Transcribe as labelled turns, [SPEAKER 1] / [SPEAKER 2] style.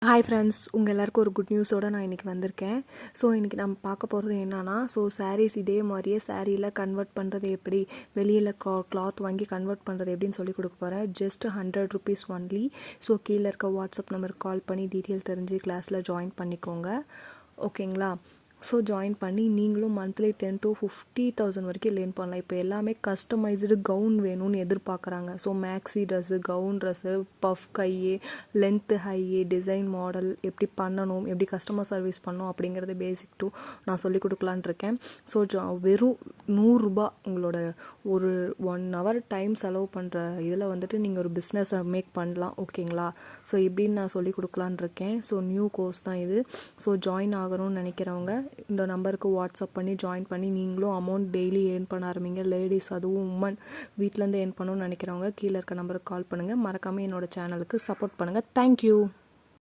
[SPEAKER 1] Hi friends, உங்கள் எல்லாருக்கும் ஒரு குட் நியூஸோடு நான் இன்றைக்கி வந்திருக்கேன். ஸோ இன்றைக்கி நம்ம பார்க்க போகிறது என்னன்னா, சாரீஸ் இதே மாதிரியே சாரியில் கன்வெர்ட் பண்ணுறது எப்படி, வெளியில் கிளாத் வாங்கி கன்வெர்ட் பண்ணுறது எப்படின்னு சொல்லி கொடுக்க போகிறேன். Just 100 rupees only. ஸோ கீழே இருக்க வாட்ஸ்அப் நம்பருக்கு கால் பண்ணி டீட்டெயில் தெரிஞ்சு கிளாஸில் ஜாயின் பண்ணிக்கோங்க. ஓகேங்களா? ஸோ ஜாயின் பண்ணி நீங்களும் மந்த்லி 10,000 to 50,000 வரைக்கும் லேர்ன் பண்ணலாம். இப்போ எல்லாமே கஸ்டமைஸ்டு கவுன் வேணும்னு எதிர்பார்க்குறாங்க. So maxi dress, gown dress, puff கையே, லென்த்து ஹையே, டிசைன் மாடல் எப்படி பண்ணணும், எப்படி கஸ்டமர் சர்வீஸ் பண்ணணும் அப்படிங்கிறது பேசிக் டூ நான் சொல்லிக் கொடுக்கலான் இருக்கேன். ஸோ வெறும் 100 ரூபா உங்களோட ஒரு 1 hour டைம் செலவு பண்ணுற இதில் வந்துட்டு நீங்கள் ஒரு பிஸ்னஸை மேக் பண்ணலாம். ஓகேங்களா? ஸோ இப்படின்னு நான் சொல்லிக் கொடுக்கலான் இருக்கேன். ஸோ நியூ கோர்ஸ் தான் இது. ஸோ ஜாயின் ஆகணும்னு நினைக்கிறவங்க இந்த நம்பருக்கு வாட்ஸ்அப் பண்ணி ஜாயின் பண்ணி நீங்களும் அமௌண்ட் டெய்லி ஏர்ன் பண்ண ஆரம்பிங்க. லேடிஸ், அதுவும் உமன் வீட்டிலேருந்து ஏர்ன் பண்ணணும்னு நினைக்கிறவங்க கீழே இருக்க நம்பருக்கு கால் பண்ணுங்கள். மறக்காமல் என்னோடய சேனலுக்கு சப்போர்ட் பண்ணுங்கள். தேங்க்யூ.